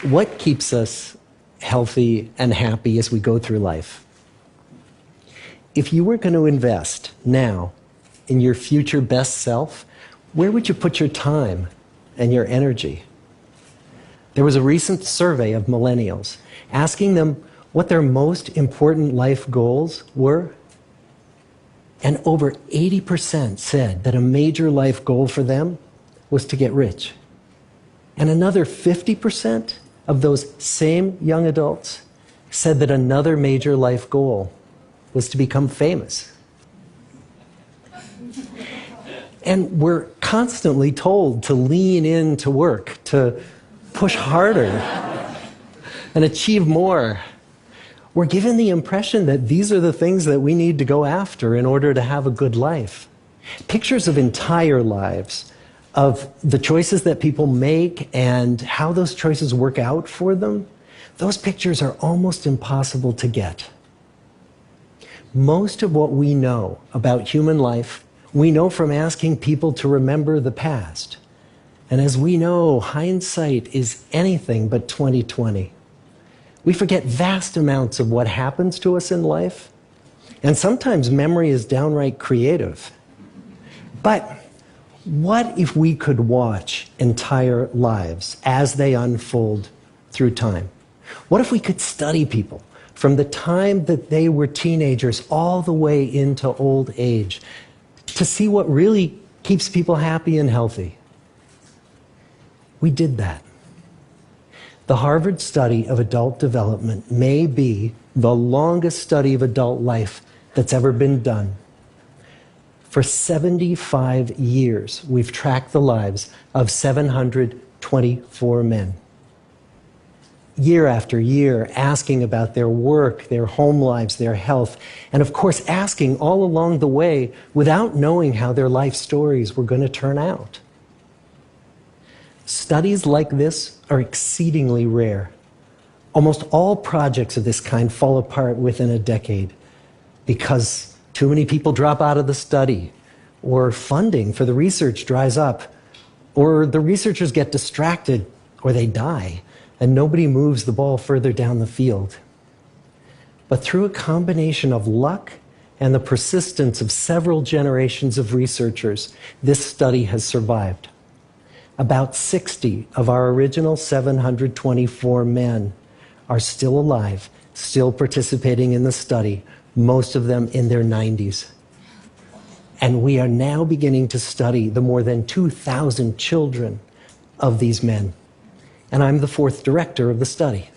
What keeps us healthy and happy as we go through life? If you were going to invest now in your future best self, where would you put your time and your energy? There was a recent survey of millennials asking them what their most important life goals were. And over 80% said that a major life goal for them was to get rich. And another 50% of those same young adults said that another major life goal was to become famous. And we're constantly told to lean into work, to push harder and achieve more. We're given the impression that these are the things that we need to go after in order to have a good life. Pictures of entire lives, of the choices that people make and how those choices work out for them, those pictures are almost impossible to get. Most of what we know about human life, we know from asking people to remember the past. And as we know, hindsight is anything but 20/20. We forget vast amounts of what happens to us in life, and sometimes memory is downright creative. But what if we could watch entire lives as they unfold through time? What if we could study people from the time that they were teenagers all the way into old age to see what really keeps people happy and healthy? We did that. The Harvard study of adult development may be the longest study of adult life that's ever been done. For 75 years, we've tracked the lives of 724 men. Year after year, asking about their work, their home lives, their health, and of course, asking all along the way without knowing how their life stories were going to turn out. Studies like this are exceedingly rare. Almost all projects of this kind fall apart within a decade because too many people drop out of the study, or funding for the research dries up, or the researchers get distracted, or they die, and nobody moves the ball further down the field. But through a combination of luck and the persistence of several generations of researchers, this study has survived. About 60 of our original 724 men are still alive, still participating in the study, most of them in their 90s. And we are now beginning to study the more than 2,000 children of these men. And I'm the fourth director of the study.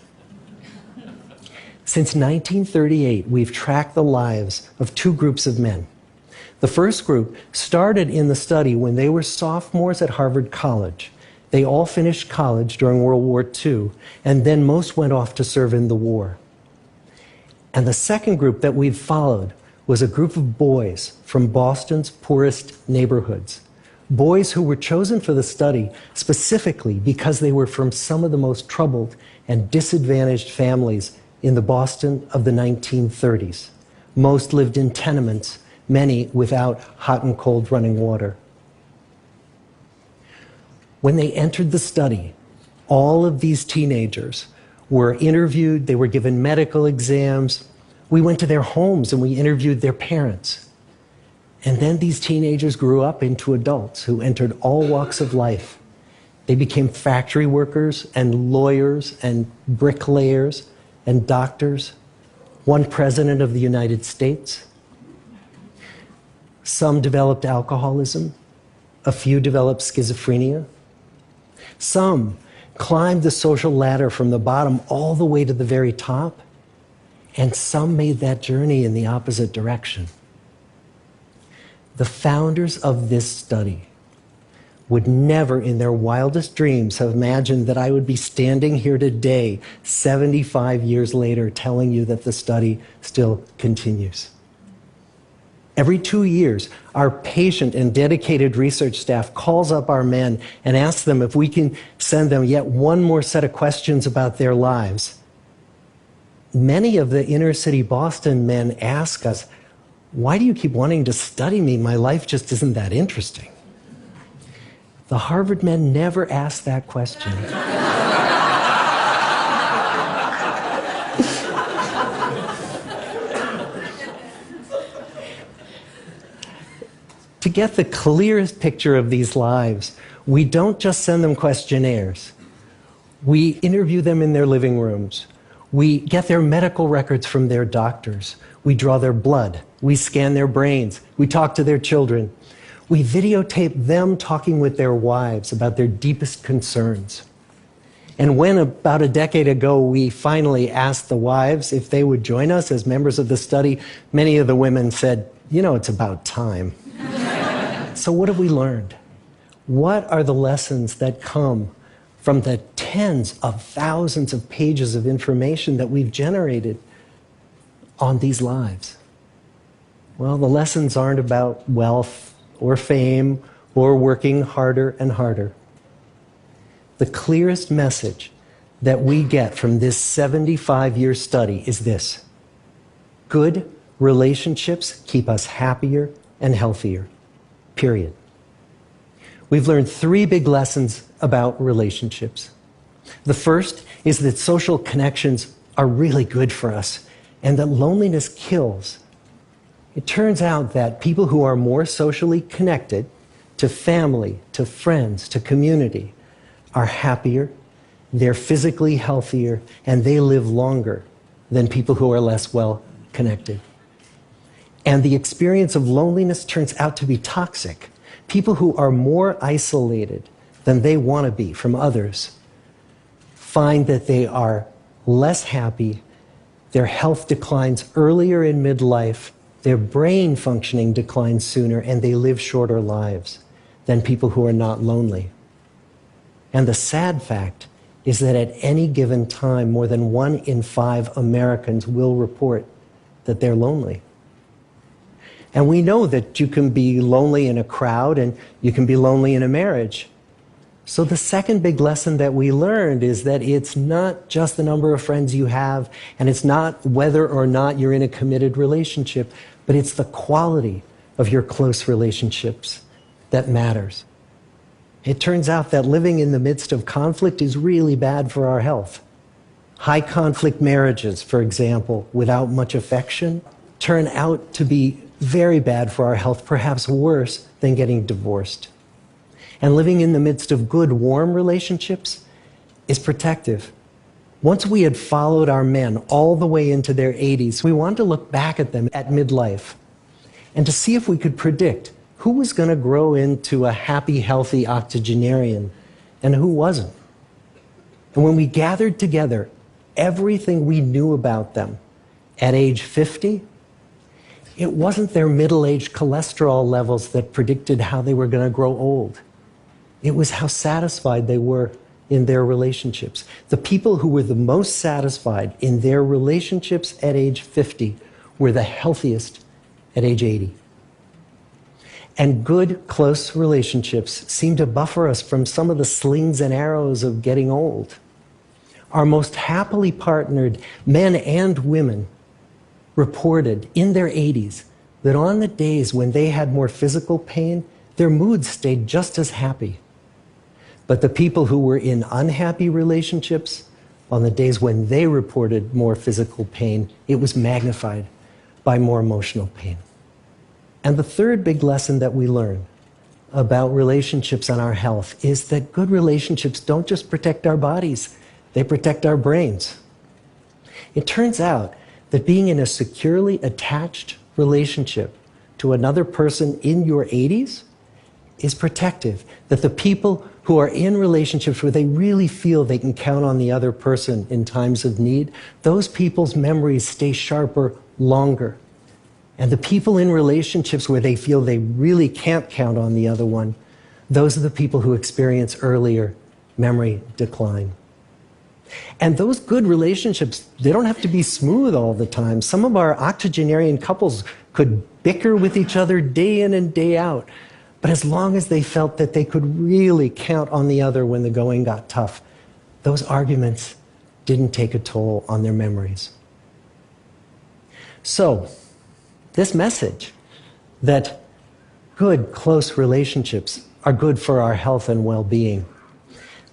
Since 1938, we've tracked the lives of two groups of men. The first group started in the study when they were sophomores at Harvard College. They all finished college during World War II, and then most went off to serve in the war. And the second group that we've followed was a group of boys from Boston's poorest neighborhoods. Boys who were chosen for the study specifically because they were from some of the most troubled and disadvantaged families in the Boston of the 1930s. Most lived in tenements, many without hot and cold running water. When they entered the study, all of these teenagers were interviewed, they were given medical exams. We went to their homes and we interviewed their parents. And then these teenagers grew up into adults who entered all walks of life. They became factory workers and lawyers and bricklayers and doctors, one president of the United States. Some developed alcoholism, a few developed schizophrenia. Some climbed the social ladder from the bottom all the way to the very top, and some made that journey in the opposite direction. The founders of this study would never in their wildest dreams have imagined that I would be standing here today, 75 years later, telling you that the study still continues. Every 2 years, our patient and dedicated research staff calls up our men and asks them if we can send them yet one more set of questions about their lives. Many of the inner city Boston men ask us, "Why do you keep wanting to study me? My life just isn't that interesting." The Harvard men never asked that question. To get the clearest picture of these lives, we don't just send them questionnaires. We interview them in their living rooms. We get their medical records from their doctors. We draw their blood. We scan their brains. We talk to their children. We videotape them talking with their wives about their deepest concerns. And when, about a decade ago, we finally asked the wives if they would join us as members of the study, many of the women said, "You know, it's about time." So what have we learned? What are the lessons that come from the tens of thousands of pages of information that we've generated on these lives? Well, the lessons aren't about wealth or fame or working harder and harder. The clearest message that we get from this 75-year study is this: good relationships keep us happier and healthier, period. We've learned 3 big lessons about relationships. The first is that social connections are really good for us and that loneliness kills. It turns out that people who are more socially connected to family, to friends, to community are happier, they're physically healthier, and they live longer than people who are less well connected. And the experience of loneliness turns out to be toxic. People who are more isolated than they want to be from others find that they are less happy, their health declines earlier in midlife, their brain functioning declines sooner, and they live shorter lives than people who are not lonely. And the sad fact is that at any given time, more than 1 in 5 Americans will report that they're lonely. And we know that you can be lonely in a crowd and you can be lonely in a marriage. So the second big lesson that we learned is that it's not just the number of friends you have, and it's not whether or not you're in a committed relationship, but it's the quality of your close relationships that matters. It turns out that living in the midst of conflict is really bad for our health. High conflict marriages, for example, without much affection, turn out to be very bad for our health, perhaps worse than getting divorced. And living in the midst of good, warm relationships is protective. Once we had followed our men all the way into their 80s, we wanted to look back at them at midlife and to see if we could predict who was going to grow into a happy, healthy octogenarian and who wasn't. And when we gathered together everything we knew about them at age 50, it wasn't their middle-aged cholesterol levels that predicted how they were going to grow old. It was how satisfied they were in their relationships. The people who were the most satisfied in their relationships at age 50 were the healthiest at age 80. And good, close relationships seem to buffer us from some of the slings and arrows of getting old. Our most happily partnered men and women reported in their 80s that on the days when they had more physical pain, their moods stayed just as happy. But the people who were in unhappy relationships, on the days when they reported more physical pain, it was magnified by more emotional pain. And the third big lesson that we learn about relationships and our health is that good relationships don't just protect our bodies, they protect our brains. It turns out that being in a securely attached relationship to another person in your 80s is protective. That the people who are in relationships where they really feel they can count on the other person in times of need, those people's memories stay sharper longer. And the people in relationships where they feel they really can't count on the other one, those are the people who experience earlier memory decline. And those good relationships, they don't have to be smooth all the time. Some of our octogenarian couples could bicker with each other day in and day out. But as long as they felt that they could really count on the other when the going got tough, those arguments didn't take a toll on their memories. So, this message that good, close relationships are good for our health and well-being,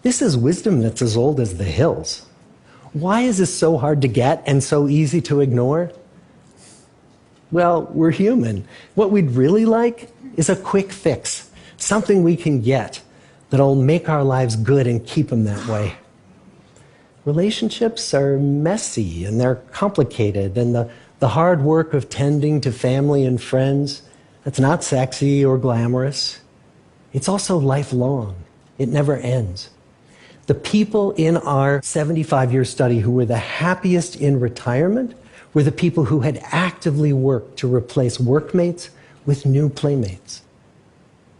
this is wisdom that's as old as the hills. Why is this so hard to get and so easy to ignore? Well, we're human. What we'd really like is a quick fix, something we can get that'll make our lives good and keep them that way. Relationships are messy and they're complicated, and the hard work of tending to family and friends, that's not sexy or glamorous. It's also lifelong. It never ends. The people in our 75-year study who were the happiest in retirement were the people who had actively worked to replace workmates with new playmates.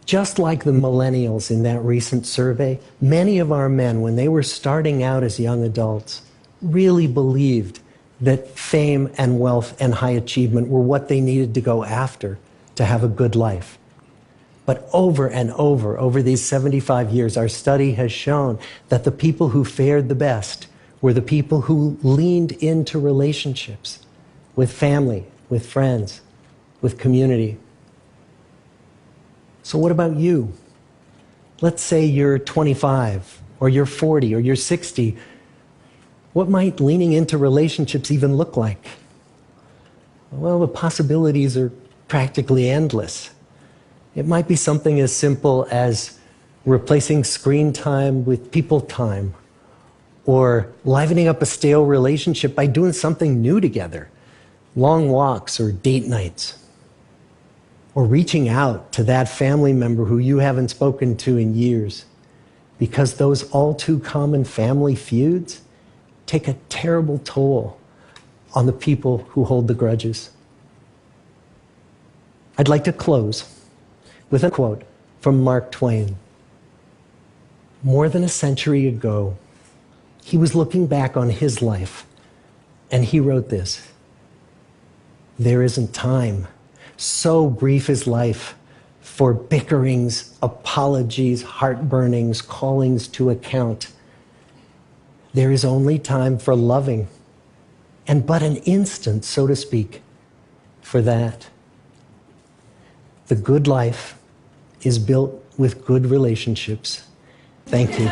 Just like the millennials in that recent survey, many of our men, when they were starting out as young adults, really believed that fame and wealth and high achievement were what they needed to go after to have a good life. But over and over these 75 years, our study has shown that the people who fared the best were the people who leaned into relationships with family, with friends, with community. So what about you? Let's say you're 25, or you're 40, or you're 60. What might leaning into relationships even look like? Well, the possibilities are practically endless. It might be something as simple as replacing screen time with people time, or livening up a stale relationship by doing something new together, long walks or date nights. Or reaching out to that family member who you haven't spoken to in years, because those all too common family feuds take a terrible toll on the people who hold the grudges. I'd like to close with a quote from Mark Twain. More than a century ago, he was looking back on his life, and he wrote this: "There isn't time. So brief is life for bickerings, apologies, heartburnings, callings to account. There is only time for loving, and but an instant, so to speak, for that. The good life is built with good relationships." Thank you.